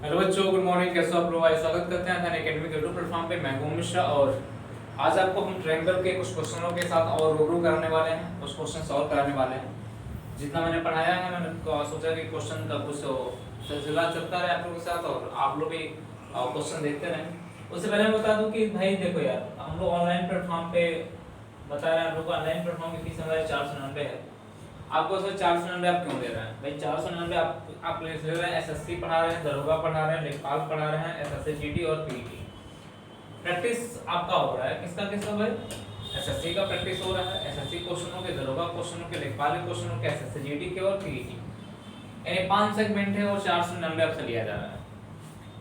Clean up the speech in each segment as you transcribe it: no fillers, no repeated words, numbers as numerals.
Hello बच्चों, good morning. कैसे हो आप लोग? स्वागत करते हैं अकेडमी के यूट्यूब प्लेटफॉर्म पे। मैं हूं मिश्रा और आज आपको हम ट्रायंगल के कुछ क्वेश्चनों के साथ और रूबरू कराने वाले हैं, कुछ क्वेश्चन सॉल्व कराने वाले हैं। जितना मैंने पढ़ाया है मैंने सोचा कि क्वेश्चन का कुछ सिलसिला चलता रहे आप लोगों के साथ और आप लोग भी क्वेश्चन देखते रहें। उससे पहले मैं बता दूं कि भाई देखो यार, हम लोग ऑनलाइन प्लेटफॉर्म पे बता रहे हैं आप लोग को। ऑनलाइन प्लेटफॉर्म की फीस हमारी 499 है। आपको उसमें 499 आप क्यों दे रहे हैं भाई? 499 आप ले रहे हैं, एसएससी पढ़ा रहे हैं, दरोगा पढ़ा रहे हैं, लेखपाल पढ़ा रहे हैं, एसएससी जीडी और पीटी। प्रैक्टिस आपका हो रहा है। किसका किसका भाई? एसएससी का प्रैक्टिस हो रहा है, एसएससी क्वेश्चनों के, दरोगा क्वेश्चनों के, लेखपाल के क्वेश्चनों के, एसएससी जीडी के और पीटी। यानी 5 सेगमेंट है और 499 आपसे लिया जा रहा है।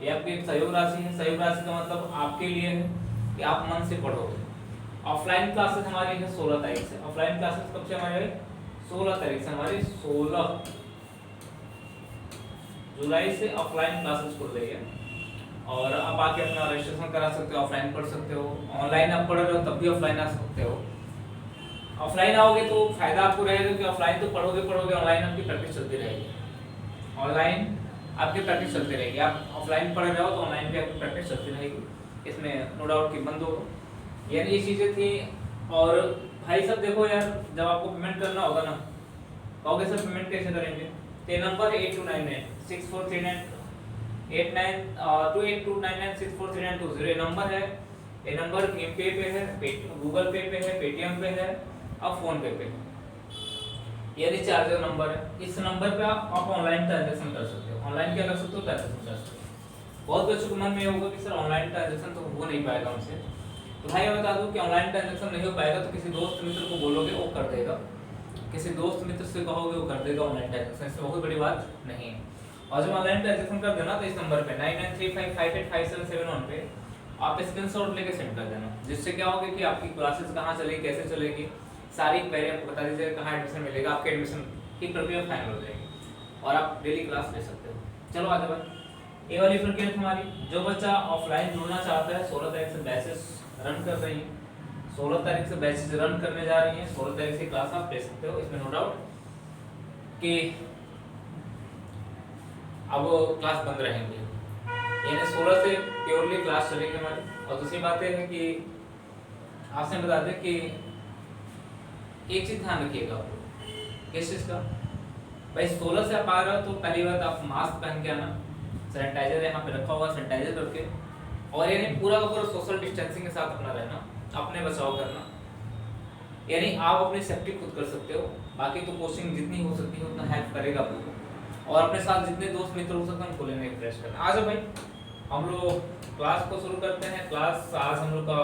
ये आपकी सहयोग राशि है। सहयोग राशि का मतलब आपके लिए है कि आप मन से पढ़ोगे। ऑफलाइन क्लासेस हमारी है 16 तारीख से। ऑफलाइन क्लासेस कब से हमारे? 16 तारीख से हमारी 16 जुलाई से ऑफलाइन क्लासेस खुल रही है और आप आके अपना रजिस्ट्रेशन करा सकते हो, ऑफलाइन पढ़ सकते हो। ऑनलाइन आप पढ़ रहे हो तब भी ऑफलाइन आ सकते हो। ऑफलाइन आओगे तो फायदा आपको रहेगा कि ऑफलाइन तो पढ़ोगे, ऑनलाइन आपकी प्रैक्टिस चलती रहेगी। ऑनलाइन आपकी प्रैक्टिस चलती रहेगी। आप ऑफलाइन पढ़ रहे हो तो ऑनलाइन भी आपकी प्रैक्टिस चलती रहेगी, इसमें नो डाउट कि बंद होगा। यानी ये चीज़ें थी। और भाई सब देखो यार, जब आपको पेमेंट करना होगा ना, कहोगे सर पेमेंट कैसे करेंगे? तो नंबर 82996439892829964392 ये नंबर है। ये नंबर फोन पे है, गूगल पे है, पेटीएम पे है और फोन पे है। ये रिचार्ज नंबर है। इस नंबर पे आप ऑनलाइन ट्रांजैक्शन कर सकते हो। ऑनलाइन क्या कर सकते हो? ट्रांजैक्शन कर सकते हो। बहुत बच्चों के मन में होगा कि सर ऑनलाइन ट्रांजैक्शन तो हो नहीं पाएगा हमसे। तो भाई मैं बता दूं कि ऑनलाइन ट्रांजैक्शन नहीं हो पाएगा तो किसी दोस्त मित्र को बोलोगे वो कर देगा। किसी दोस्त मित्र से कहोगे वो कर देगा ऑनलाइन ट्रांजैक्शन। इसमें बहुत बड़ी बात नहीं है। और जब ऑनलाइन ट्रांजैक्शन कर देना तो इस नंबर पे 9935585771 पे आप स्क्रीनशॉट लेके सेंड कर देना। जिससे क्या होगा कि आपकी क्लासेस कहाँ चलेगी, कैसे चलेगी, सारी क्वेरी आपको बता दीजिएगा, कहाँ एडमिशन मिलेगा, आपके एडमिशन की प्रक्रिया फाइनल हो जाएगी और आप डेली क्लास ले सकते हो। चलो आगे बढ़। ये वाली प्रक्रिया हमारी। जो बच्चा ऑफलाइन जुड़ना चाहता है, 16 तारीख से बैचेस रन कर रही है, 16 तारीख से बैचेस रन करने जा रही हैं। 16 तारीख से क्लास आप ले सकते हो, इसमें नो डाउट कि अब क्लास बंद रहेंगे। यानी 16 से प्योरली क्लास चलेगी हमारी। और दूसरी बात यह है कि आपसे बता दें कि एक चीज ध्यान रखिएगा आप लोग। किस चीज का भाई? 16 से आप आ रहे हो तो पहली बात आप मास्क पहन के आना, सैनिटाइजर यहाँ पे रखा हुआ, सैनिटाइजर करके, और यानी पूरा का पूरा सोशल डिस्टेंसिंग के साथ अपना रहना, अपने बचाव करना। यानी आप अपनी सेफ्टी खुद कर सकते हो। बाकी तो कोचिंग जितनी हो सकती है उतना हेल्प करेगा आप लोगों को। और अपने साथ जितने दोस्त मित्र हो सकते हैं उनको लेने फ्रेश करना। आ जाओ भाई, हम लोग क्लास को शुरू करते हैं। क्लास आज हम लोग का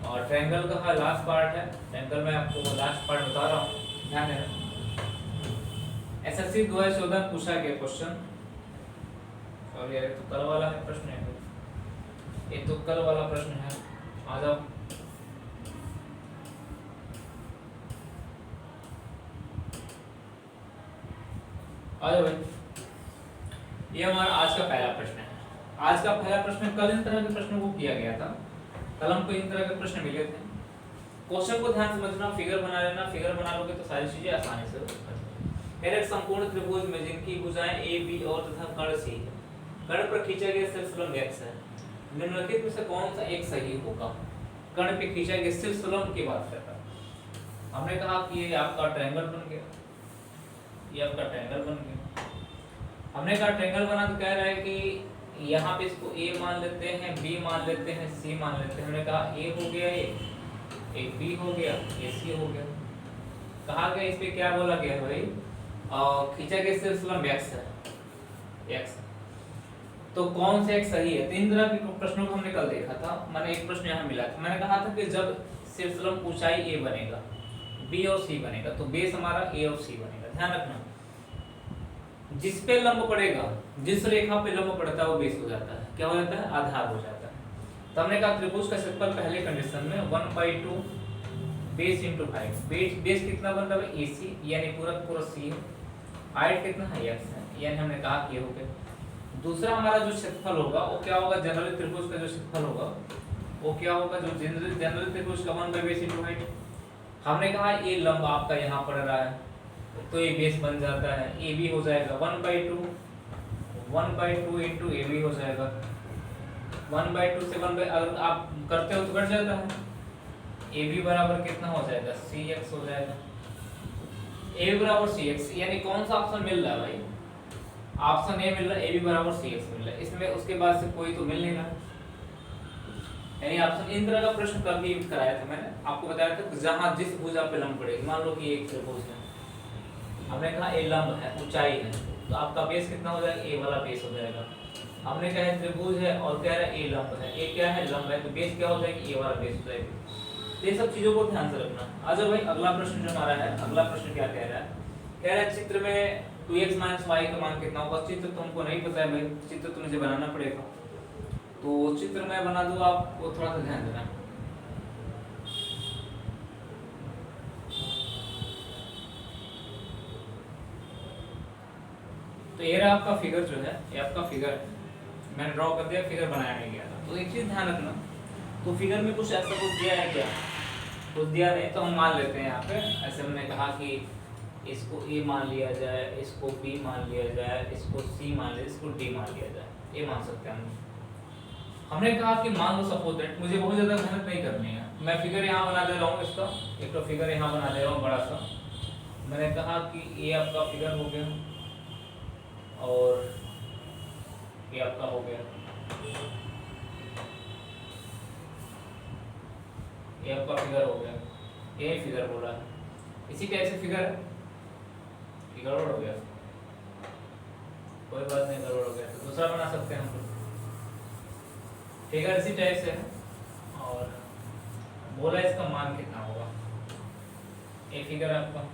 और ट्रायंगल का लास्ट पार्ट है। ट्रायंगल में आपको लास्ट पार्ट बता रहा हूँ, ध्यान देना। एसएससी 2014 पूछा गया क्वेश्चन, और ये तो कल वाला है प्रश्न है, ये तो कल वाला प्रश्न है। आ जाओ। आ जाओ भाई। ये हमारा आज का पहला प्रश्न है। आज का पहला प्रश्न, कल इन तरह के प्रश्नों को किया गया था। कल हमको इन तरह के प्रश्न मिले थे। क्वेश्चन को ध्यान समझना, फिगर बना लेना। फिगर बना लोगे तो सारी चीजें आसानी से हो जाएगी। एक समपूर्ण त्रिभुज में जिनकी भुजाएं ए बी और तथा कर्ण सी है, कर्ण पर खींचा गया शीर्षलंब x है, निम्नलिखित में से कौन सा एक सही होगा? कर्ण पे खींचा गया शीर्षलंब की बात करता है। हमने कहा कि ये आपका ट्रायंगल बन गया, ये आपका ट्रायंगल बन गया। हमने कहा ट्रायंगल बना तो कह रहा है कि यहाँ पे इसको a मान लेते हैं, b मान लेते हैं, c मान लेते हैं। हमने कहा a हो गया, एक b हो गया, ये c हो गया। कहा गया इस पे क्या बोला गया भाई? खींचा गया शीर्षलंब x है, x। तो कौन सा एक सही है? तीन तरह के प्रश्नों को हमने कल देखा था। मैंने एक प्रश्न यहाँ मिला था, मैंने कहा था कि जब शीर्षलंब ऊंचाई a बनेगा, b और c बनेगा, तो बेस हमारा a और c बनेगा। ध्यान रखना, जिस पे लंब पड़ेगा, जिस रेखा पे लंब पड़ता है वो बेस हो जाता है। क्या हो जाता है? आधार हो जाता है। तो हमने कहा त्रिभुज का क्षेत्रफल पहले कंडीशन में 1/2 बेस इंटू हाइट। बेस कितना बन रहा है? AC, यानी पूरा पूरा c है। हाइट कितना है? x है, यानी हमने कहा कि ये हो गया। दूसरा हमारा जो क्षेत्रफल होगा वो क्या होगा? जनरल त्रिभुज का जो क्षेत्रफल होगा वो क्या होगा? जो जनरल त्रिभुज का 1 बेस इंटू हाइट। हमने कहा ये लंब आपका यहाँ पड़ रहा है तो ये बेस बन जाता है, ए बी हो जाएगा 1/2 1/2 इंटू ए बी हो जाएगा। 1/2 से 1 अगर आप करते हो तो कट जाता है। ए बी बराबर कितना हो जाएगा, सी एक्स हो जाएगा। ए बी बराबर सी एक्स, यानी कौन सा ऑप्शन मिल रहा है भाई, ऑप्शन ए मिल रहा है, ए बी बराबर सी एक्स मिल रहा है। इसमें उसके बाद से कोई तो मिल नहीं रहा, यानी ऑप्शन इन तरह का प्रश्न कल भी कराया था मैंने, आपको बताया था जहां जिस भुजा पे लंब पड़ेगी। मान लो कि एक त्रिभुज है, हमने कहा ए लंब है, ऊंचाई है, तो आपका बेस कितना हो जाएगा, ए वाला बेस हो जाएगा। हमने कहा त्रिभुज है और कह रहा है ए लंब है, ए क्या है, लंब है, तो बेस क्या हो जाएगी, ए वाला बेस हो जाएगी। ये सब चीजों को ध्यान से रखना। अच्छा भाई अगला प्रश्न जो हमारा है, अगला प्रश्न क्या कह रहा है, कह रहा है चित्र में 2x - y का मान कितना होगा। चित्र तो हमको नहीं पता है भाई, चित्र तो मुझे बनाना पड़ेगा, तो चित्र मैं बना दूं, आपको थोड़ा सा ध्यान देना। तो ये रहा आपका फिगर जो है, ये आपका फिगर है, मैंने ड्रॉ कर दिया, फिगर बनाया नहीं गया था। तो एक चीज ध्यान रखना, तो फिगर में कुछ ऐसा कुछ दिया है क्या, कुछ दिया नहीं तो हम मान लेते हैं यहाँ पे। ऐसे हमने कहा कि इसको ए मान लिया जाए, इसको बी मान लिया जाए, इसको सी मान लिया, इसको डी मान लिया जाए, ये मान सकते हैं हम। हमने कहा कि मान लो सपोज दैट, मुझे बहुत ज़्यादा मेहनत नहीं करनी है, मैं फिगर यहाँ बना दे रहा हूँ, इसका एक तो फिगर यहाँ बना दे रहा हूँ बड़ा सा। मैंने कहा कि ये आपका फिगर हो गया और ये आपका हो गया, ये आपका फिगर हो गया, ये फिगर बोला है। इसी टाइप से फिगर गड़बड़ हो गया, कोई बात नहीं, गड़बड़ हो गया तो दूसरा बना सकते हैं हम। फिगर इसी टाइप से है और बोला इसका मान कितना होगा, एक फिगर आपका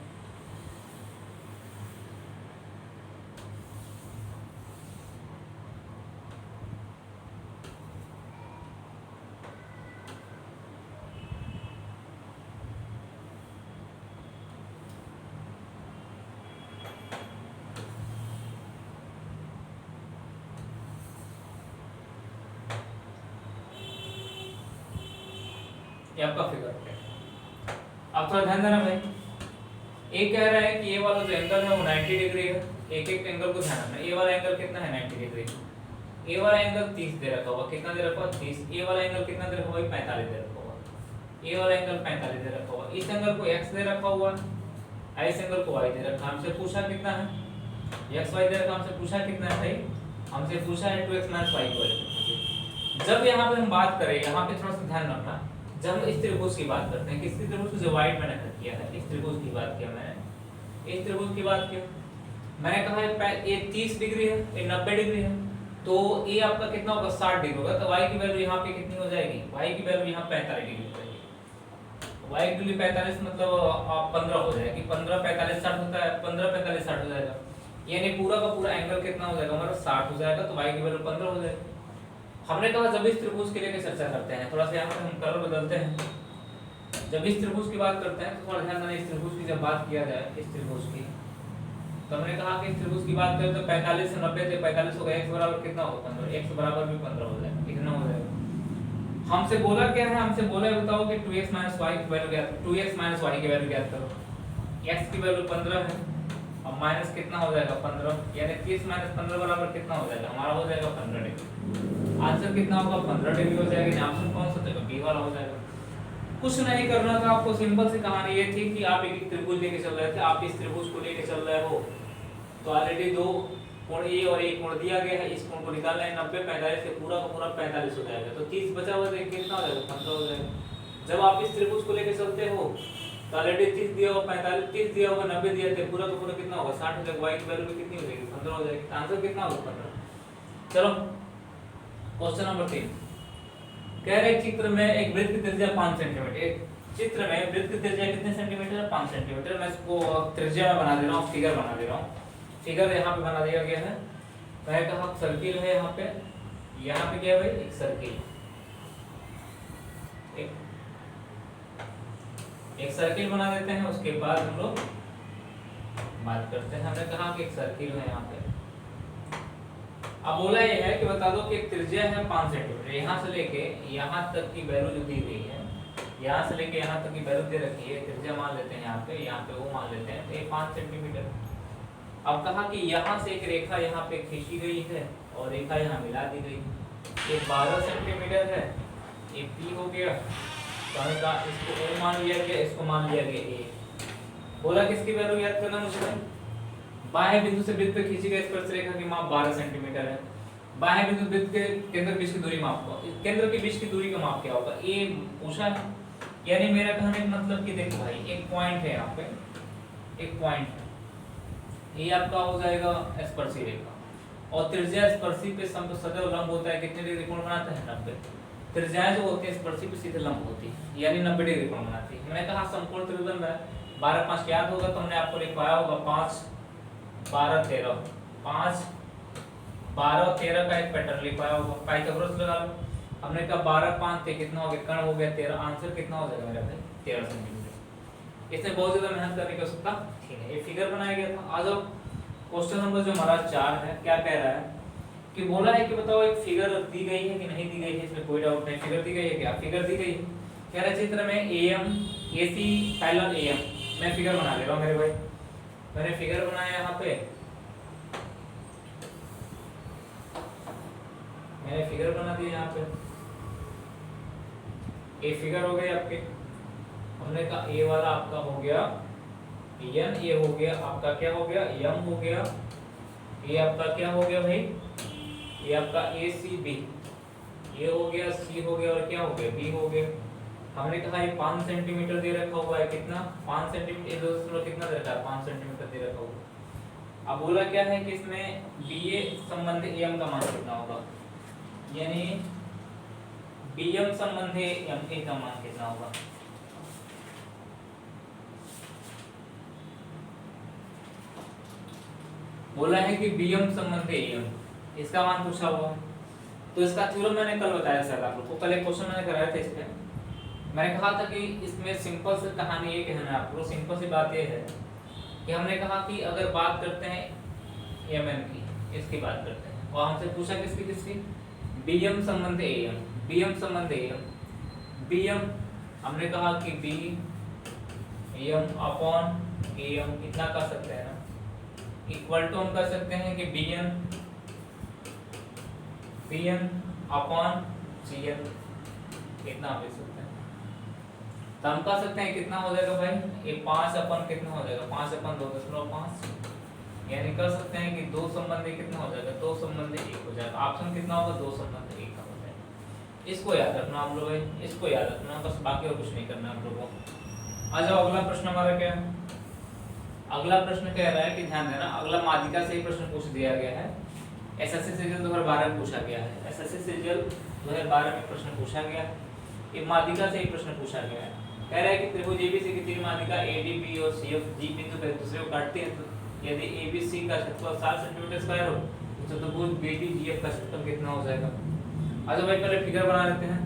ये आपका फिगर हो गया। आप थोड़ा ध्यान देना भाई, एक कह रहा है कि ये वाला जो एंगल है वो 90 डिग्री है। एक एक एंगल को ध्यान रखना, ये वाला एंगल कितना है 90 डिग्री, ये वाला एंगल 30 दे रखा होगा, कितना दे रखा होगा 30, ये वाला एंगल कितना दे रखा होगा 45 दे रखा होगा, ये वाला एंगल 45 दे रखा होगा, इस एंगल को x दे रखा हुआ है, इस एंगल को y दे रखा। हमसे पूछा कितना है, x y दे रखा, हमसे पूछा कितना है भाई, हमसे पूछा है 2x - y को। जब यहाँ पे हम बात करें, यहाँ पे थोड़ा सा ध्यान रखना, जब हम इस त्रिभुज की बात करते हैं, किस त्रिभुज को जो वाइट मैंने कट किया है, इस त्रिभुज की बात किया मैंने, इस त्रिभुज की बात की मैंने कहा है ये 30 डिग्री है, ये 90 डिग्री है, तो ये आपका कितना होगा 60 डिग्री होगा। तो y की वैल्यू यहाँ पे कितनी हो जाएगी, y की वैल्यू यहाँ 45 डिग्री हो जाएगी। y की वैल्यू 45 मतलब 15 हो जाएगी, 15 45 60 होता है, 15 45 60 हो जाएगा, यानी पूरा का पूरा एंगल कितना हो जाएगा हमारा 60 हो जाएगा। तो y की वैल्यू 15 हो जाएगी। हमने कहा जब इस त्रिभुज के लिए चर्चा करते हैं, थोड़ा सा यहाँ पे हम कलर बदलते हैं, जब इस त्रिभुज की बात करते हैं तो थोड़ा ध्यान देना, इस त्रिभुज की जब बात किया जाए, इस त्रिभुज की, तो हमने कहा कि इस त्रिभुज की बात करें तो 45 से 90 से 45 होगा, x बराबर कितना होगा 15, x बराबर भी 15 हो जाएगा, कितना हो जाएगा। हमसे बोला क्या है, हमसे बोला है बताओ कि 2x - y की वैल्यू ज्ञात, 2x - y की वैल्यू ज्ञात करो। x की वैल्यू 15 है और माइनस कितना हो जाएगा 15, यानी 30 - 15 बराबर कितना हो जाएगा, हमारा हो जाएगा 15 डिग्री। आंसर कितना होगा 15 डिग्री हो जाएगा। ऑप्शन कौन सा होगा, बी वाला हो जाएगा। कुछ नहीं करना था आपको, सिंपल सी कहानी ये थी कि आप एक त्रिभुज लेके चल रहे थे, आप इस त्रिभुज को लेके चल रहे हो, तो ऑलरेडी दो कोण ए और ए कोण दिया गया है, इस कोण को निकालना है, 90 45 से पूरा का पूरा 45 हो जाएगा, तो 30 बचा हुआ तो कितना हो जाएगा 15 हो जाएगा। जब आप इस त्रिभुज को लेके चलते हो तो ऑलरेडी 30 दिया होगा, 45 30 दिया होगा, 90 दिया थे, पूरा का पूरा कितना होगा 60 हो जाएगा, y की वैल्यू भी कितनी हो जाएगी 15 हो जाएगी। आंसर कितना होगा 15। चलो क्वेश्चन नंबर 3, कह रहे चित्र में एक वृत्त की त्रिज्या 5 सेंटीमीटर, एक चित्र में वृत्त की त्रिज्या कितने सेंटीमीटर है 5 सेंटीमीटर। मैं इसको त्रिज्या में बना दे रहा हूँ, फिगर बना दे रहा हूँ, फिगर यहाँ पे बना दिया गया है। मैं कहा सर्किल है यहाँ पे, यहाँ पे क्या है भाई एक सर्किल, एक सर्किल बना देते हैं, उसके बाद हम लोग बात करते हैं। हमने कहा कि एक सर्किल है यहाँ पे, अब बोला ये है कि बता दो कि एक त्रिज्या है 5 सेंटीमीटर, यहाँ से लेके यहाँ तक की वैल्यू जो दी गई है, यहाँ से लेके यहाँ तक की वैल्यू दे रखी है, त्रिज्या मान लेते हैं यहाँ पे वो मान लेते हैं, तो ये 5 सेंटीमीटर। अब कहा कि यहाँ से एक रेखा यहाँ पे खींची गई है और रेखा यहाँ मिला दी गई है। ये 12 सेंटीमीटर है, ये P हो गया, तो हमने कहा इसको O मान लिया गया, इसको मान लिया गया A। बोला किसकी वैल्यू याद करना मुझे भाई, बाह्य बिंदु से वृत्त पे खींची गई स्पर्श रेखा की माप 12 सेंटीमीटर है। बाह्य बिंदु वृत्त के केंद्र के बीच की दूरी माप को, केंद्र के बीच की दूरी का माप क्या होगा, ये पूछा है। यानी मेरा कहने का मतलब कि देखो भाई एक पॉइंट है यहाँ पे, एक पॉइंट है, ये आपका हो जाएगा स्पर्शी रेखा और त्रिज्या स्पर्शी पे सदैव लंब होता है, कितने डिग्री कोण बनाता है 90। त्रिज्याएं जो होती है स्पर्शी पे सीधे लंब होती है यानी 90 डिग्री कोण बनाती है। मैंने कहा समकोण त्रिभुज है 12 5 याद होगा तो हमने आपको लिखवाया होगा 5 12 13, 5 12 13 का एक पैटर्न लिखवाया होगा, पाइथागोरस लगा लो। हमने कहा 12 5 थे कितना हो गया, कर्ण हो गया 13, आंसर कितना हो जाएगा मेरा भाई 13 सेंटीमीटर। इसमें बहुत ज्यादा मेहनत करने की आवश्यकता ठीक है, ये फिगर बनाया गया था। आ जाओ क्वेश्चन नंबर जो हमारा 4 है, क्या कह रहा है कि बोला है कि बताओ एक फिगर दी गई है कि नहीं दी गई है, इसमें कोई डाउट नहीं, फिगर दी गई है, क्या फिगर दी गई है। कह रहा है चित्र में AM AC पैरेलल AM, मैं फिगर बना ले रहा हूं मेरे भाई, मैंने फिगर बनाया यहाँ पे, मैंने फिगर बना दिया यहाँ पे, ये फिगर हो गई आपके। हमने कहा A वाला आपका हो गया N, ये हो गया आपका क्या हो गया M हो गया, ये आपका क्या हो गया भाई, ये आपका ACB, ये हो गया C हो गया और क्या हो गया B हो गया। हमने कहा ये 5 सेंटीमीटर दे रखा हुआ है, कितना 5 सेंटीमीटर, दोस्तों कितना दे रखा है 5 सेंटीमीटर दे रखा हुआ। अब बोला क्या है कि इसमें BA संबंध AM का मान कितना होगा, यानी BM संबंध MA का मान कितना होगा। बोला है कि BM संबंध AM, इसका मान पूछा हुआ, तो इसका थ्योरम मैंने कल बताया सर आप लोग को, कल एक क्वेश्चन मैंने कराया था इसमें। मैंने कहा था कि इसमें सिंपल सी कहानी ये कहना है आपको, सिंपल सी बात ये है कि हमने कहा कि अगर बात करते हैं MN की, इसकी बात करते हैं और हमसे पूछा किसकी किसकी, BM संबंध AM, BM संबंध AM, BM हमने कहा कि BM अपॉन AM कितना कर सकते हैं ना, इक्वल टू हम कर सकते हैं कि BN अपॉन CN, कितना आप लिख सकते हैं, तो हम कह सकते हैं कितना हो जाएगा भाई, ये 5 अपन कितना हो जाएगा 5 अपन 2.5, यानी कर सकते हैं कि 2 संबंध कितना हो जाएगा 2 संबंध 1 हो जाएगा। ऑप्शन कितना होगा 2 संबंध 1 का हो जाएगा। इसको याद रखना आप लोग, इसको याद रखना बस, बाकी और कुछ नहीं करना आप लोगों को। आ जाओ अगला प्रश्न हमारा क्या है, अगला प्रश्न कह रहा है कि ध्यान देना, अगला माध्यिका से ही प्रश्न पूछ दिया गया है, एसएससी सीजीएल 2012 में पूछा गया है, एसएससी सीजीएल 2012 में प्रश्न पूछा गया, ये माध्यिका से ही प्रश्न पूछा गया है। कह रहा है कि त्रिभुज एबीसी की तीन माध्यिका ADB और CF G बिंदु पर एक दूसरे को काटते हैं, तो यदि ABC का क्षेत्रफल 7 सेंटीमीटर स्क्वायर हो तो त्रिभुज BDGF का क्षेत्रफल कितना हो जाएगा। अच्छा भाई पहले फिगर बना लेते हैं।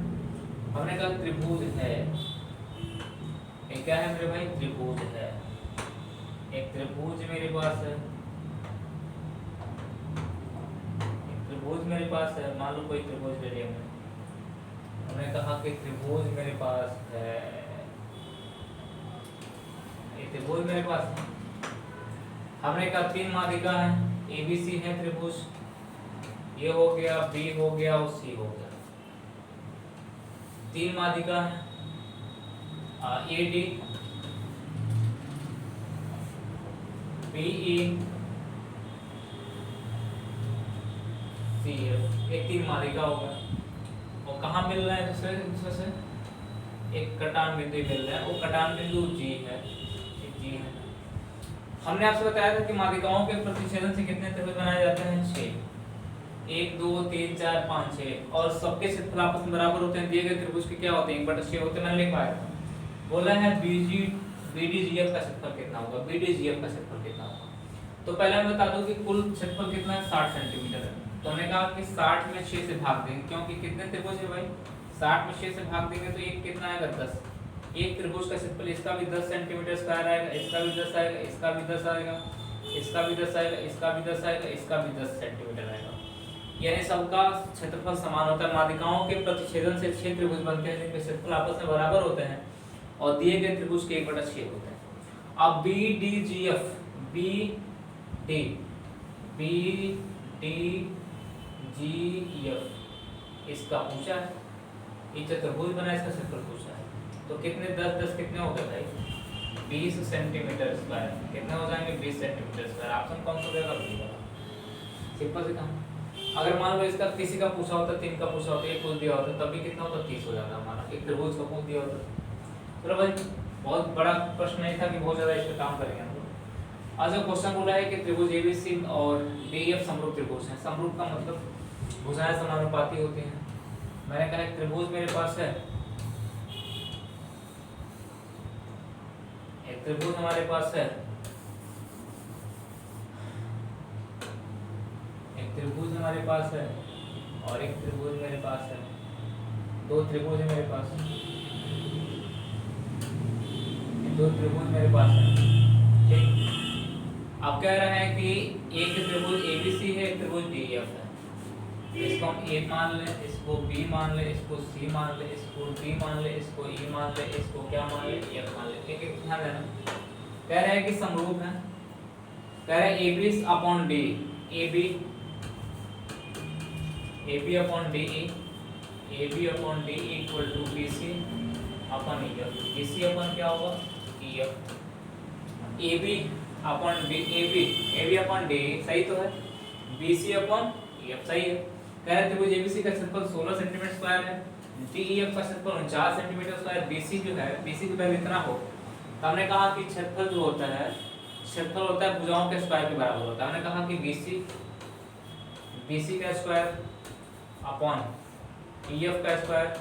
हमने कहा त्रिभुज है, ये क्या है मेरे भाई त्रिभुज है, एक त्रिभुज मेरे पास है, एक त्रिभुज मेरे पास है, मान लो कोई त्रिभुज ले लिया हमने कहा कि त्रिभुज मेरे पास है, ये त्रिभुज मेरे पास है। हमने कहा तीन माध्यिका है, ABC है त्रिभुज, ये हो गया B हो गया और C हो गया, तीन माध्यिका है AD BE CF, एक तीन माध्यिका हो गया और कहाँ मिल रहा है दूसरे से, एक कटान बिंदु मिल रहा है, वो कटान बिंदु G है, G है। हमने आपसे बताया था कि माध्यिकाओं के प्रतिच्छेदन से कितने त्रिभुज बनाए जाते हैं 6, 1 2 3 4 5 6 और सबके क्षेत्रफल आपस में बराबर होते हैं। दिए गए त्रिभुज के क्या होते हैं 1/6 होते हैं, मैंने लिख पाया था। बोला है BDGF का क्षेत्रफल कितना होगा, BDGF का क्षेत्रफल कितना होगा। तो पहले मैं बता दूं कि कुल क्षेत्रफल कितना है 60 सेंटीमीटर है, तो हमने कहा कि 60 में 6 से भाग देंगे, क्योंकि कितने त्रिभुज है भाई 60 में 6 से भाग देंगे तो एक कितना आएगा 10, एक त्रिभुज का क्षेत्रफल इसका भी 10 सेंटीमीटर स्क्वायर आएगा, इसका भी 10 आएगा, इसका भी 10 आएगा, इसका भी 10 आएगा, इसका भी 10 आएगा, इसका भी 10 सेंटीमीटर आएगा, यानी सबका क्षेत्रफल समान होता है। माध्यिकाओं के प्रतिच्छेदन से 6 त्रिभुज बनते हैं जिनके क्षेत्रफल आपस में बराबर होते हैं और दिए गए त्रिभुज के 1/6 होते हैं। अब BDGF D, B D G F इसका पूछा है, ये चतुर्भुज बना इसका क्षेत्रफल पूछा है। तो कितने 10 10 कितने हो गए भाई 20 सेंटीमीटर स्क्वायर, कितने हो जाएंगे 20 सेंटीमीटर स्क्वायर। ऑप्शन कौन सा देगा बी वाला, सिंपल से काम। अगर मान लो इसका किसी का पूछा होता 3 का पूछा होता एक पूछ दिया होता तब भी कितना होता 30 हो जाता हमारा, एक त्रिभुज का पूछ दिया होता। चलो भाई बहुत बड़ा प्रश्न नहीं था कि बहुत ज्यादा इस पे काम करेंगे हम लोग। आज का क्वेश्चन बोला है कि त्रिभुज एबीसी और डीएफ समरूप त्रिभुज है। समरूप का मतलब भुजाएं समानुपाती होती हैं। मैंने कहा एक त्रिभुज मेरे पास है, एक त्रिभुज हमारे पास है, एक त्रिभुज हमारे पास है और एक त्रिभुज मेरे पास है, दो त्रिभुज है मेरे पास, दो त्रिभुज मेरे पास है। ठीक, अब कह रहा है कि एक त्रिभुज एबीसी है, एक त्रिभुज डीएफ है। इसको हम ए मान ले, इसको बी मान ले, इसको सी मान ले, इसको डी मान ले, इसको ई मान ले, इसको क्या मान ले एफ मान ले। ठीक है, ध्यान देना। कह रहा है कि समरूप है, कह रहा है AB upon D, AB AB upon D, AB upon D equal to BC upon EF. BC upon क्या होगा EF. AB upon D, AB upon D सही तो है, बीसी अपॉन ईएफ सही है। कह रहे थे वो एबीसी का क्षेत्रफल 16 सेंटीमीटर स्क्वायर है, डीईएफ का क्षेत्रफल 49 सेंटीमीटर स्क्वायर, बीसी जो है बीसी की वैल्यू इतना हो। तो हमने कहा कि क्षेत्रफल जो होता है, क्षेत्रफल होता है भुजाओं के स्क्वायर के बराबर होता है। हमने कहा कि बीसी का स्क्वायर अपॉन ईएफ का स्क्वायर,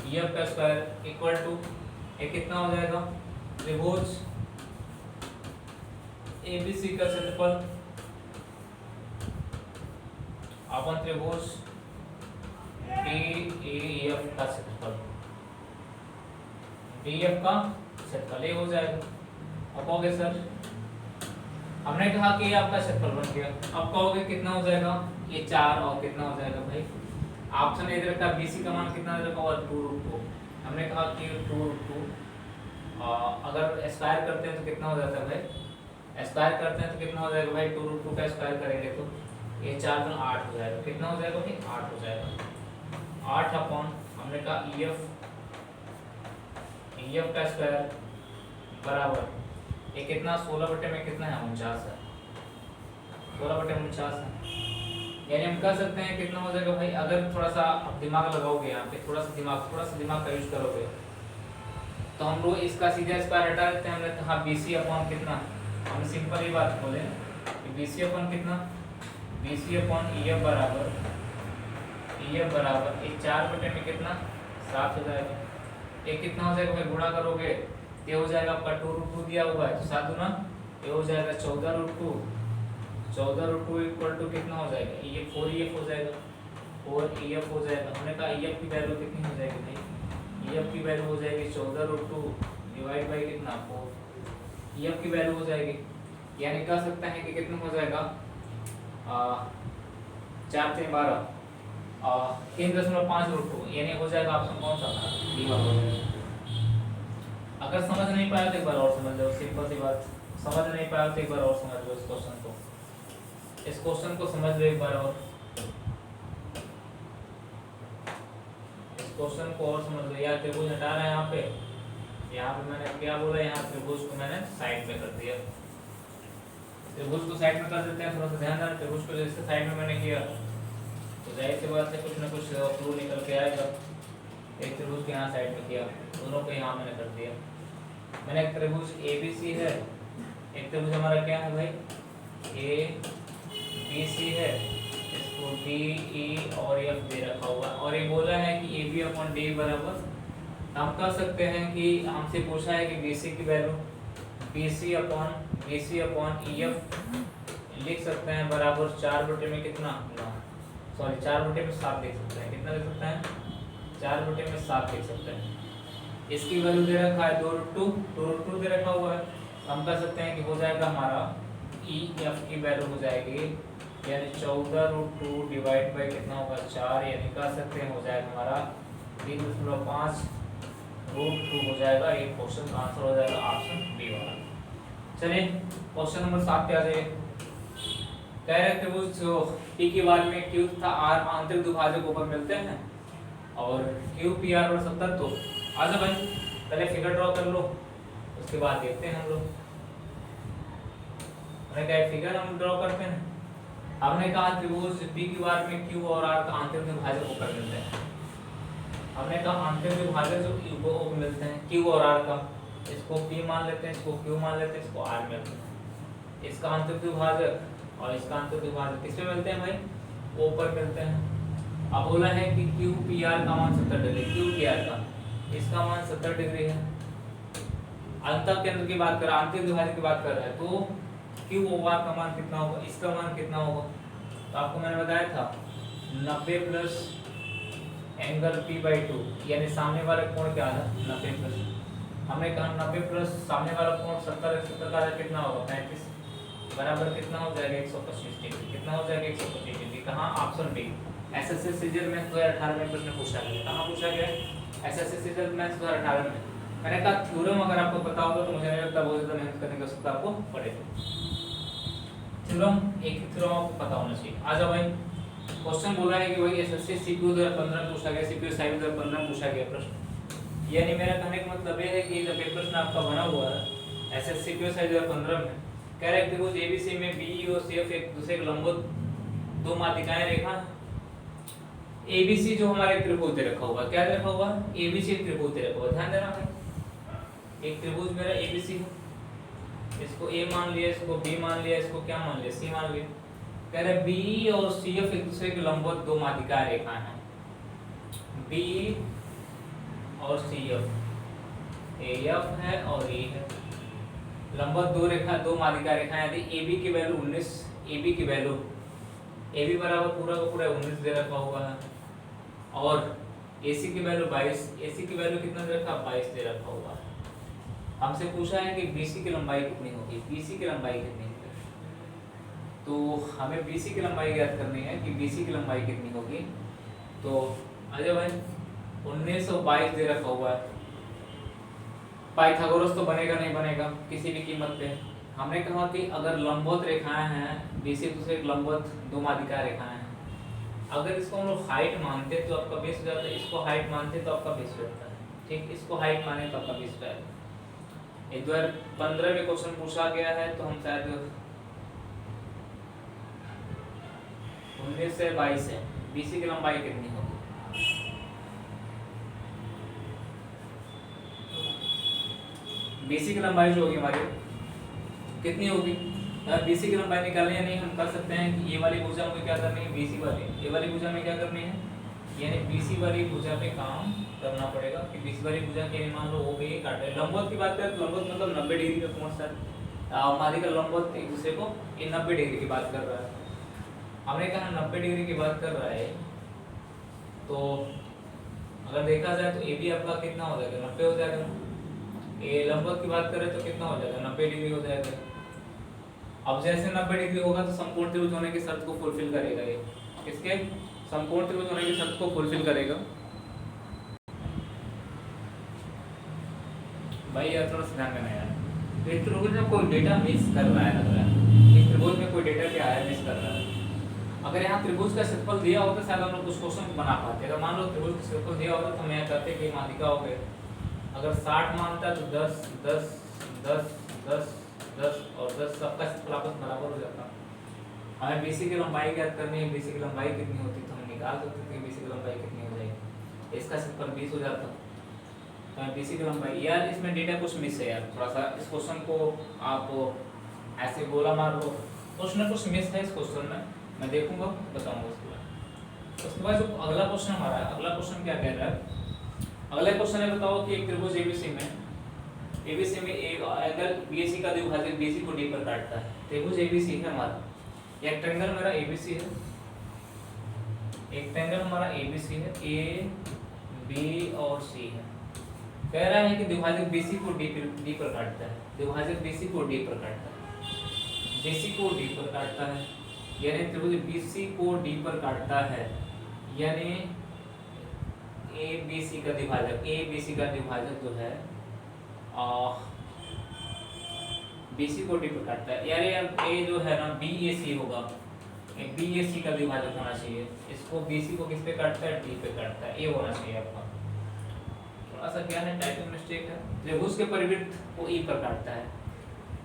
ईएफ का स्क्वायर इक्वल टू ये कितना हो जाएगा त्रिभुज एबीसी का क्षेत्रफल अपन त्रिभुज डीईएफ का क्षेत्रफल, डीएफ का क्षेत्रफल ये हो जाएगा। अब कहोगे सर हमने कहा कि ये आपका क्षेत्रफल बन गया, अब कहोगे कितना हो जाएगा ये 4 और कितना हो जाएगा भाई ऑप्शन इधर का बीसी का मान कितना रखा हुआ 2√2। हमने कहा कि 2√2 अगर स्क्वायर करते हैं तो कितना हो जाता है भाई, स्क्वायर करते हैं तो कितना हो जाएगा भाई 2√2 का स्क्वायर करेंगे तो ये 4 गुना 8 हो जाएगा। कितना हो जाएगा भाई 8 हो जाएगा। 8 अपॉन हमने कहा ईएफ का स्क्वायर बराबर ये कितना 16 बटे में कितना है 49 है, 16 बटे 49 है। यानी हम कह सकते हैं कितना हो जाएगा भाई, अगर थोड़ा सा आप दिमाग लगाओगे यहाँ पे, थोड़ा सा दिमाग का यूज करोगे तो हम लोग इसका सीधा स्क्वायर हटा देते हैं। हमने कहा बीसी अपॉन कितना, हम सिंपल ही बात बोले कि बीसी अपॉन कितना, बीसी अपॉन ईएफ बराबर ये 4 बटे में कितना 7 हो जाएगा। ये कितना हो जाएगा भाई गुणा करोगे ये हो जाएगा आपका 2√2 दिया हुआ है तो 7 गुना ये हो जाएगा 14√2, 14√2 इक्वल टू कितना हो जाएगा ये 4EF हो जाएगा, 4EF हो जाएगा। हमने कहा EF की वैल्यू कितनी हो जाएगी भाई, EF की वैल्यू हो जाएगी 14√2 डिवाइड बाई कितना 4, EF की वैल्यू हो जाएगी। यानी कह सकते हैं कि कितना हो जाएगा 4 3 12 3.5√2 यानी हो जाएगा ऑप्शन कौन सा था डी वाला। अगर समझ नहीं पाया तो एक बार और समझ लो, सिंपल सी बात। समझ नहीं पाया तो एक बार और समझ लो इस क्वेश्चन को समझ लो एक बार और, इस क्वेश्चन को और समझ लो। यार त्रिभुज हटा रहा है यहाँ पे मैंने क्या बोला, यहाँ त्रिभुज को मैंने साइड में कर दिया। त्रिभुज को साइड में कर देते हैं, थोड़ा सा ध्यान देना। त्रिभुज को जैसे साइड में मैंने किया तो जाहिर सी बात है कुछ ना कुछ क्लू निकल के आएगा। एक त्रिभुज को यहाँ साइड में किया, दोनों को यहाँ मैंने कर दिया। मैंने एक त्रिभुज ABC है, एक त्रिभुज हमारा क्या है भाई ABC है, इसको DE और F दे रखा हुआ और ये बोला है कि AB अपॉन D बराबर, हम कह सकते हैं कि हमसे पूछा है कि BC की वैल्यू BC अपॉन EF लिख सकते हैं बराबर 4 बटे में कितना 4 बटे में 7 लिख सकते हैं। कितना लिख सकते हैं 4 बटे में 7 लिख सकते हैं। इसकी वैल्यू दे रखा है 2√2 दे रखा हुआ है। हम कह सकते हैं कि हो जाएगा हमारा EF की वैल्यू हो जाएगी यानी 14√2 डिवाइड बाई कितना होगा 4, यानी कह सकते हैं हो जाएगा हमारा 3.5√2 हो जाएगा। ये क्वेश्चन का आंसर हो जाएगा ऑप्शन बी वाला। चलिए क्वेश्चन नंबर 7 पे आ जाइए। कह रहे त्रिभुज P के बारे में Q तथा R आंतरिक द्विभाजक ऊपर मिलते हैं और Q P R और 70। तो आजा भाई पहले फिगर ड्रॉ कर लो, उसके बाद देखते हैं हम लोग। हमने क्या फिगर हम ड्रॉ करते हैं। हमने कहा त्रिभुज P के बारे में Q और R का आंतरिक द्विभाजक ऊपर मिलते हैं। हमने कहा आंतरिक द्विभाजक जो ऊपर मिलते हैं Q और R का, इसको P मान लेते हैं, इसको Q मान लेते हैं, इसको R मिलते हैं। इसका आंतरिक द्विभाजक और इसका आंतरिक द्विभाजक किसमें मिलते हैं भाई? ऊपर मिलते हैं। अब बोला है कि Q P R का मान 70 डिग्री, Q P R का इसका मान 70 डिग्री है। अंतः केंद्र की बात कर रहा है, आंतरिक द्विभाजक की बात कर रहा है, तो Q R का मान कितना होगा, इसका मान कितना होगा? तो आपको मैंने बताया था 90 प्लस एंगल P/2 यानी सामने वाला कोण क्या था 90 प्लस, हमने कहा 90 प्लस सामने वाला कोण 70 का कितना होगा 35 बराबर कितना हो जाएगा 125 डिग्री। कितना हो जाएगा 125 डिग्री? कहाँ? ऑप्शन बी एसएससी सीजन में 2018 में प्रश्न पूछा गया। कहाँ पूछा गया? एसएससी सीजन में 2018 में। मैंने कहा थ्योरम अगर आपको पता होगा तो मुझे नहीं लगता बहुत ज्यादा मेहनत करने की आवश्यकता आपको पड़ेगी। थ्योरम एक थ्योरम आपको पता होना चाहिए। आ जाओ भाई, क्वेश्चन बोला है कि भाई एसएससी सीपीयू 2015 में पूछा गया, सीपीयू साइंस 2015 में पूछा गया प्रश्न। यानी मेरा कहने का मतलब ये है कि जब ये प्रश्न आपका बना हुआ है एसएससी सीपीयू साइंस 2015 में, कह रहे त्रिभुज एबीसी में बीई और सीएफ एक दूसरे के लंबवत दो माध्यिकाएं रेखा। एबीसी जो हमारे त्रिभुज दे रखा हुआ, क्या दे रखा हुआ? एबीसी त्रिभुज दे रखा हुआ। ध्यान देना भाई, एक त्रिभुज मेरा एबीसी है, इसको ए मान लिया, इसको बी मान लिया, इसको क्या मान लिया? सी मान लिया। कह रहे बी और सीएफ एक दूसरे के लंबवत दो माध्यिकाएं रेखाएं हैं। बी और सीएफ, एएफ है और ए है, लंबवत दो रेखा दो माध्यिका रेखाएं। यदि AB की वैल्यू 19, AB की वैल्यू AB बराबर पूरा का पूरा 19 दे रखा हुआ है और AC की वैल्यू 22, AC की वैल्यू कितना दे रखा? 22 दे रखा हुआ है। हमसे पूछा है कि BC की लंबाई कितनी होगी, BC की लंबाई कितनी होगी? तो हमें BC की लंबाई ज्ञात करनी है कि BC की लंबाई कितनी होगी। तो अजय भाई 19 और 22 दे रखा हुआ है, पाइथागोरस तो बनेगा नहीं बनेगा किसी भी कीमत पे। हमने कहा कि अगर लंबवत रेखाएं हैं, BC दूसरे लंबवत दो माध्यिका रेखाएं हैं, अगर इसको हम लोग हाइट मानते तो आपका बेस हो जाता है, इसको हाइट मानते तो आपका बेस हो जाता है। ठीक, इसको हाइट माने तो आपका बेस हो जाएगा। 2015 में क्वेश्चन पूछा गया है तो हम शायद 19 से 22 है। BC की लंबाई कितनी होगी? BC की लंबाई जो होगी हमारी कितनी होगी? BC की लंबाई निकालनी है, नहीं हम कर सकते हैं कि ये वाली भुजा में क्या करनी है, BC वाली, ये वाली भुजा में क्या करनी है, यानी BC वाली भुजा पे काम करना पड़ेगा कि BC वाली भुजा के मान लो OB काट है। लंबवत की बात करें तो लंबवत मतलब 90 डिग्री का कोण सर, हमारी का लंबवत एक दूसरे को ये 90 डिग्री की बात कर रहा है। हमने कहा 90 डिग्री की बात कर रहा है, तो अगर देखा जाए तो AB आपका कितना हो जाएगा? 90 हो जाएगा। ये लंबवत की बात करें तो कितना हो जाएगा? 90 डिग्री हो जाएगा। अब जैसे 90 डिग्री होगा तो संपूर्ण त्रिभुज होने की शर्त को फुलफिल करेगा। ये किसके? संपूर्ण त्रिभुज होने की शर्त को फुलफिल करेगा। भाई यार थोड़ा ध्यान देना यार, इस त्रिभुज में कोई डेटा मिस कर रहा है, लग रहा है इस त्रिभुज में कोई डेटा क्या है मिस कर रहा है। अगर यहाँ त्रिभुज का क्षेत्रफल दिया होता शायद हम लोग कुछ क्वेश्चन बना पाते। अगर मान लो त्रिभुज का क्षेत्रफल दिया होता तो हम यहाँ करते कि माध्यिका हो गए, अगर 60 मानता तो 10 10 10 10 10 और 10 सबका क्षेत्रफल आपस बराबर हो जाता। हमें BC की लंबाई ज्ञात करनी है, BC की लंबाई कितनी होती तो हम निकाल सकते थे BC की लंबाई कितनी हो जाएगी, इसका क्षेत्रफल 20 हो जाता। तो हमें BC की लंबाई, यार इसमें डेटा कुछ मिस है यार, थोड़ा सा इस क्वेश्चन को आप ऐसे गोला मार लो, कुछ ना कुछ मिस है इस क्वेश्चन में, मैं देखूंगा बताऊंगा उसके बाद। उसके बाद जो अगला क्वेश्चन हमारा है, अगला क्वेश्चन क्या कह रहा है? अगला क्वेश्चन है बताओ कि एक त्रिभुज ABC में एक एंगल BC का द्विभाजक BC को D पर काटता है। त्रिभुज ABC है हमारा, एक ट्रायंगल मेरा ABC है, एक ट्रायंगल हमारा ABC है, A B और C है। कह रहा है कि द्विभाजक BC को D पर काटता है, द्विभाजक BC को D पर काटता है, BC को D पर काटता है, यानी त्रिभुज BC को D पर काटता है, यानी ABC का द्विभाजक जो है BC को D पे काटता है, यार ये जो है ना BAC होगा, एक BAC का विभाजक होना चाहिए। इसको BC को किस पे काटता है, D पे काटता है, ये होना चाहिए आपका। थोड़ा सा क्या है, टाइपिंग मिस्टेक है। त्रिभुज के परिवृत्त को E पर काटता है,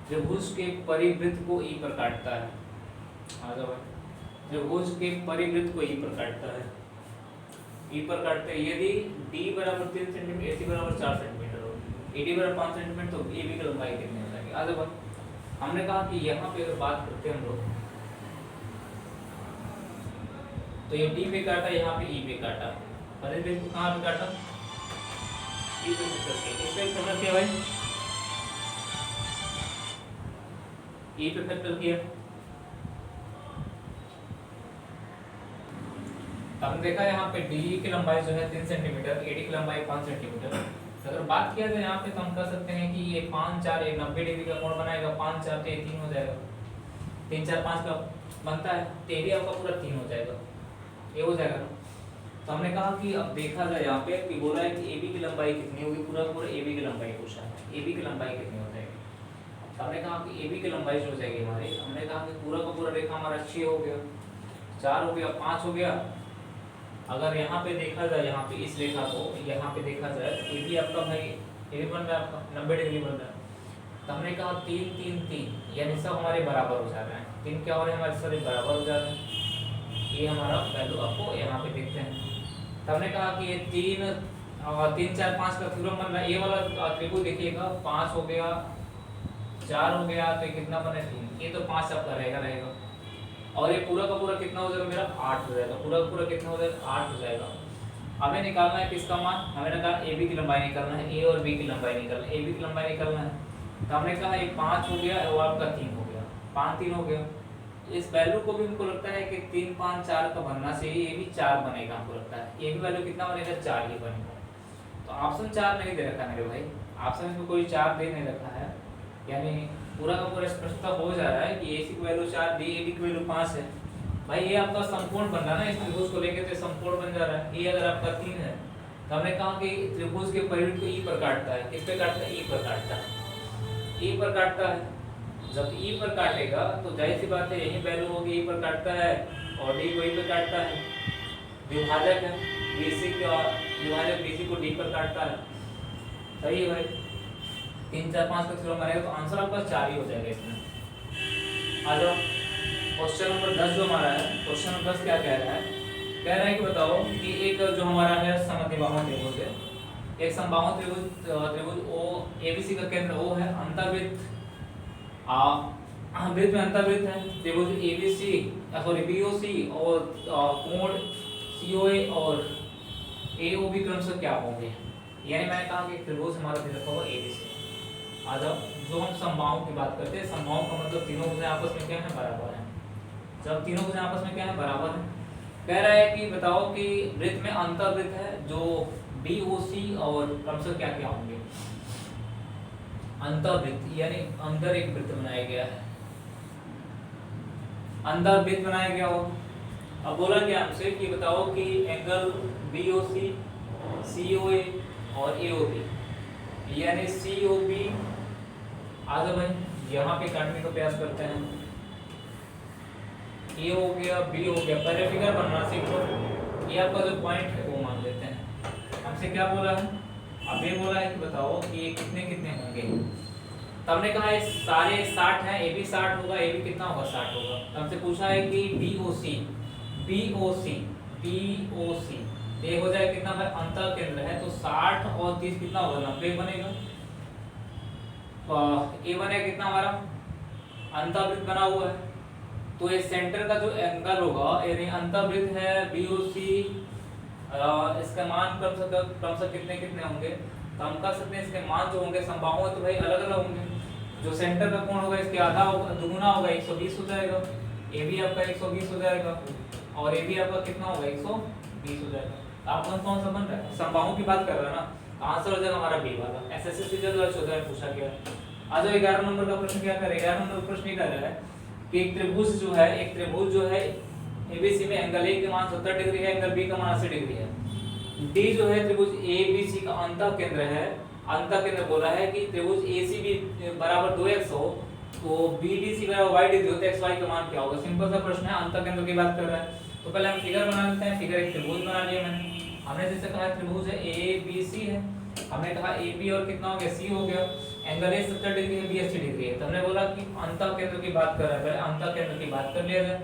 त्रिभुज के परिवृत्त को E पर काटता है, आ जाओ, त्रिभुज के परिवृत्त को E पर काटता है, E पर काटते हैं। यदि D बराबर 3 सेंटीमीटर, AC बराबर 4 सेंटीमीटर हो, AD बराबर 5 सेंटीमीटर, तो AB की लंबाई कितनी हो जाएगी? आ जाओ, हमने कहा कि यहाँ पे अगर बात करते हैं हम लोग, तो ये D पे काटा, यहाँ पे E पे काटा, परिवृत्त को कहाँ पे काटा, E पे करके, इस पे फैक्टर किया भाई, E पे फैक्टर किया। हमने देखा यहाँ पे DE की लंबाई जो है 3 सेंटीमीटर, AD की लंबाई 5 सेंटीमीटर। अगर बात किया जाए यहाँ पे, तो हम कह सकते हैं कि ये 5 4 एक 90 डिग्री का कोण बनाएगा, 5 4 तो ये 3 हो जाएगा, 3 4 5 का बनता है, तो एरिया आपका पूरा 3 हो जाएगा, ये हो जाएगा ना। तो हमने कहा कि अब देखा जाए यहाँ पे कि बोला है कि AB की लंबाई कितनी होगी, पूरा पूरा AB की लंबाई पूछा है, AB की लंबाई कितनी हो जाएगी। तो हमने कहा कि AB की लंबाई जो हो जाएगी हमारी, हमने कहा कि पूरा का पूरा रेखा हमारा 6 हो गया, 4 हो गया, 5 हो गया। अगर यहाँ पे देखा जाए, यहाँ पे इस रेखा को यहाँ पे देखा जाए, तो AB आपका भाई ये बन रहा है आपका 90 डिग्री बन रहा है। तो हमने कहा 3 3 3 यानी सब हमारे बराबर हो जा रहे हैं, 3 क्या हो रहे हैं हमारे सारे बराबर हो जा रहे हैं, ये हमारा वैल्यू आपको यहाँ पे देखते हैं। तो हमने कहा कि ये 3 3 4 5 का थ्योरम बन रहा है, ये वाला त्रिभुज देखिएगा, 5 हो गया, 4 हो गया, तो ये कितना बने 3, ये तो 5 आपका रहेगा, और ये पूरा का पूरा कितना हो जाएगा मेरा 8 हो जाएगा, पूरा का पूरा कितना हो जाएगा 8 हो जाएगा। हमें निकालना है किसका मान, हमें निकालना AB की लंबाई निकालना है, A और B की लंबाई निकालना है, AB की लंबाई निकालना है। तो हमने कहा ये 5 हो गया और आपका 3 हो गया, 5 3 हो गया। इस वैल्यू को भी हमको लगता है कि 3 5 4 का बनना चाहिए, ये भी 4 बनेगा, हमको लगता है ये भी वैल्यू कितना बनेगा 4 ही बनेगा। तो ऑप्शन 4 नहीं दे रखा मेरे भाई, ऑप्शन में कोई 4 दे नहीं रखा है, यानी पूरा का पूरा स्पष्टता हो जा रहा है कि AC की वैल्यू 4 दी, AB की वैल्यू 5 है भाई, ये आपका समकोण बन रहा है ना, इस त्रिभुज को लेके तो समकोण बन जा रहा है। ये अगर आपका 3 है, तो हमने कहा कि त्रिभुज के परिवृत्त को E पर काटता है, किस पे काटता है, E पर काटता है, E पर काटता है। जब E पर काटेगा तो जाहिर सी बात है यही वैल्यू होगी, E पर काटता है और D को E पर काटता है, विभाजक है BC का, विभाजक BC को D पर काटता है, सही है भाई। 3 4 5 का थ्योरम बनेगा, तो आंसर आपका 4 ही हो जाएगा इसमें। आ जाओ क्वेश्चन नंबर 10 जो हमारा है, क्वेश्चन नंबर 10 क्या कह रहा है, कह रहा है कि बताओ कि एक जो हमारा है समद्विबाहु त्रिभुज है, एक समबाहु त्रिभुज O ABC का केंद्र O है, अंतर्वृत्त वृत्त में अंतर्वृत्त है, त्रिभुज ABC सॉरी BOC और कोण COA और AOB क्रमशः क्या होंगे। यानी मैंने कहा कि त्रिभुज हमारा दे रखा होगा ABC। आ जाओ, जो हम समबाहु की बात करते हैं, समबाहु का मतलब तीनों भुजाएं आपस में क्या है, बराबर है। जब तीनों भुजाएं आपस में क्या है, बराबर है, कह रहा है कि बताओ कि वृत्त में अंतर्वृत्त है जो BOC और क्रमशः क्या क्या होंगे, अंतर्वृत्त यानी अंदर एक वृत्त बनाया गया है, अंदर वृत्त बनाया गया हो। अब बोला गया हमसे कि बताओ कि एंगल BOC COA और AOB यानी COB, आ जाओ भाई यहाँ पे काटने का प्रयास करते हैं, A हो गया B हो गया, पहले फिगर बनना सीखो, ये आपका जो पॉइंट है वो मान लेते हैं। हमसे क्या बोला है, अब ये बोला है कि बताओ कि ये कितने कितने होंगे। तो हमने कहा ये सारे 60 हैं, AB 60 होगा, AB कितना होगा 60 होगा। तो हमसे पूछा है कि BOC ये हो जाए कितना भाई, अंतर केंद्र है, तो 60 और 30 कितना होगा 90 बनेगा। ये बनेगा कितना हमारा, अंतर्वृत्त बना हुआ है, तो ये सेंटर का जो एंगल होगा यानी अंतर्वृत्त है BOC, इसका मान क्रमशः कितने कितने होंगे। तो हम कह सकते हैं इसके मान जो होंगे समबाहु तो भाई अलग अलग होंगे। जो सेंटर का कोण होगा इसके आधा होगा, दुगुना होगा, 120 हो जाएगा। AB आपका 120 हो जाएगा और AB आपका कितना होगा 120 हो जाएगा। आप कौन सा बन रहा है, समबाहु की बात कर रहे हैं ना, आंसर हो जाएगा हमारा बी वाला। SSC 2014 में पूछा गया। आज 11 नंबर का प्रश्न क्या करेगा, 11 नंबर का प्रश्न ये कर रहा है कि एक त्रिभुज जो है ABC में एंगल A के मान 70 डिग्री है, एंगल B का मान 80 डिग्री है। D जो है त्रिभुज ABC का अंतः केंद्र है, अंतः केंद्र बोला है कि त्रिभुज ACB बराबर 2x हो तो BDC बराबर y डिग्री होता है, xy का मान क्या होगा? सिंपल सा प्रश्न है, अंतःकेंद्र की बात कर रहा है। तो पहले हम फिगर बना लेते हैं। फिगर एक त्रिभुज बना लिया मैंने। हमने जैसे कहा त्रिभुज है ABC है, हमने कहा AB और कितना हो गया C हो गया, एंगल A 70 डिग्री है, B 80 डिग्री है। तो हमने बोला कि अंतःकेंद्र की बात कर रहा है, पहले अंतःकेंद्र की बात कर लिया जाए।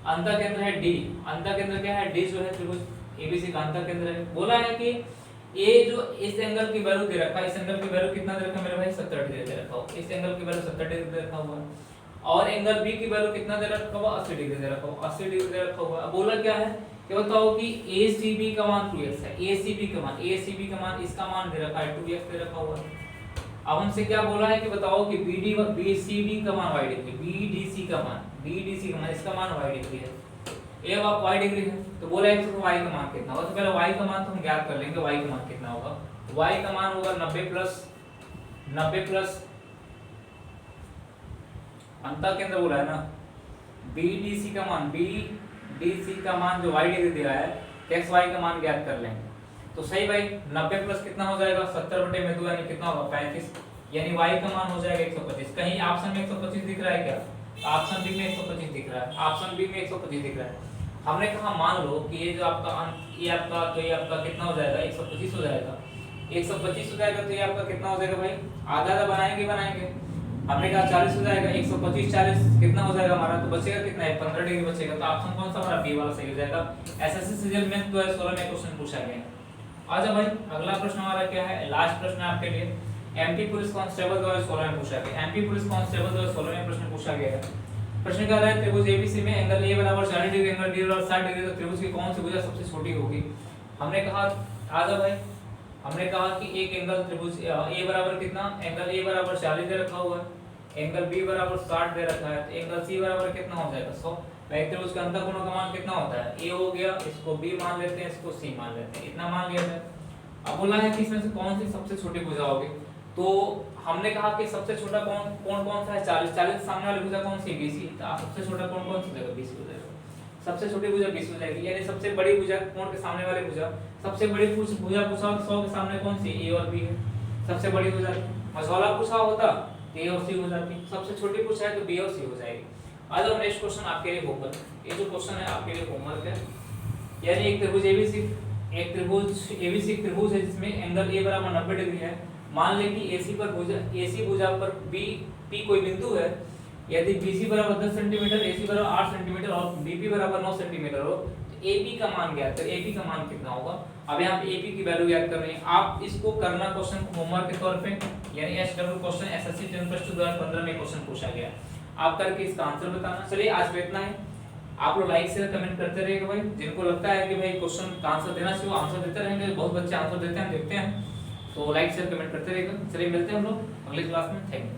अंतःकेंद्र है D, अंतःकेंद्र क्या है? D जो है त्रिभुज ABC का अंतःकेंद्र है। बोला है कि A जो इस एंगल की वैल्यू दे रखा है, इस एंगल की वैल्यू कितना दे रखा है मेरे भाई? 70 डिग्री दे रखा हो। इस एंगल की वैल्यू 70 डिग्री दे रखा हुआ है, और एंगल B की वैल्यू कितना दे रखा हुआ? 80 डिग्री दे रखा हुआ, 80 डिग्री दे रखा हुआ। अब बोला क्या है कि बताओ कि ACB का मान 2x है, ACB का मान इसका मान दे रखा है 2x दे रखा हुआ है। अब हमसे क्या बोला है कि बताओ कि BCD का मान y डिग्री, BDC का मान इसका मान y डिग्री है, ये आप y डिग्री है। तो बोला है तो y का मान कितना होगा? तो पहले y का मान तो हम ज्ञात कर लेंगे, y का मान कितना होगा? y का मान होगा 90 प्लस अंतःकेंद्र बोला है ना, BDC का मान जो y डिग्री दिया है, xy का मान ज्ञात कर लेंगे। तो सही भाई, 90 प्लस कितना हो जाएगा? 70/2 यानी कितना होगा? 35, यानी y का मान हो जाएगा 125। कहीं ऑप्शन में 125 दिख रहा है क्या? ऑप्शन बी में 125 दिख रहा है, ऑप्शन बी में 125 दिख रहा है। हमने कहा मान लो कि ये जो आपका ये आपका कितना हो जाएगा? 125 हो जाएगा। 125 हो जाएगा तो ये आपका कितना हो जाएगा भाई? आधा आधा बनाएंगे। हमने कहा 40 हो जाएगा, 125 40 कितना हो जाएगा हमारा? तो बचेगा कितना है? 15 डिग्री बचेगा। तो ऑप्शन कौन सा हमारा? बी वाला सही हो जाएगा। एसएससी सीजीएल में 2016 में क्वेश्चन पूछा गया है। आजा भाई, अगला प्रश्न हमारा क्या है? लास्ट प्रश्न आपके लिए एमपी पुलिस कांस्टेबल 2016 में पूछा गया। एमपी पुलिस कांस्टेबल 2016 में प्रश्न पूछा गया है। प्रश्न क्या रहा है? त्रिभुज एबीसी में एंगल ए बराबर 40 डिग्री, एंगल डी बराबर 60 डिग्री, तो त्रिभुज की कौन सी भुजा सबसे छोटी होगी? हमने कहा आजा भाई, हमने कहा कि एक एंगल त्रिभुज ए बराबर कितना? एंगल ए बराबर 40 दे रखा हुआ है, एंगल बी बराबर 60 दे रखा है, तो एंगल सी बराबर कितना हो जाएगा? 100। भाई त्रिभुज का अंतःकोणों का मान कितना होता है? ए हो गया, इसको बी मान लेते हैं, इसको सी मान लेते हैं, इतना मान लिया जाए। अब बोला है कि इसमें से कौन सी सबसे छोटी भुजा होगी? तो हमने कहा कि सबसे छोटा कौन सा है? 40 सामने वाली भुजा कौन सी? BC। तो सबसे छोटा कौन सी जगह? BC हो जाएगा। सबसे छोटी भुजा 20 हो जाएगी, यानी सबसे बड़ी भुजा कोण के सामने वाली भुजा, सबसे बड़ी भुजा पूछा 100 के सामने कौन सी? ए और बी है, सबसे बड़ी हो जाती। मझौला पूछा होता तो ए और सी हो जाती, सबसे छोटी पूछा है तो बी और सी हो जाएगी। आज अब नेक्स्ट क्वेश्चन आपके लिए होमवर्क, ये जो क्वेश्चन है आपके लिए होमवर्क है। यानी एक त्रिभुज ABC त्रिभुज है जिसमें एंगल ए बराबर 90 डिग्री है। मान लें कि AC भुजा पर P कोई बिंदु है। यदि BC बराबर 10 सेंटीमीटर, AC बराबर 8 सेंटीमीटर और BP बराबर 9 सेंटीमीटर हो, तो AB का मान ज्ञात करें। AB का मान कितना होगा? अब यहाँ पे AB की वैल्यू ज्ञात करनी है। आप इसको करना क्वेश्चन होमवर्क के तौर पे, यानी SW क्वेश्चन SSC 10+2 2015 में क्वेश्चन पूछा गया। आप करके इसका आंसर बताना। चलिए आज पे इतना है। आप लोग लाइक शेयर कमेंट करते रहिएगा भाई। जिनको लगता है कि भाई क्वेश्चन का आंसर देना चाहिए वो आंसर देते रहेंगे। बहुत बच्चे आंसर देते हैं, देखते हैं, तो लाइक शेयर कमेंट करते रहिएगा। चलिए मिलते हैं हम लोग अगले क्लास में। Thank you.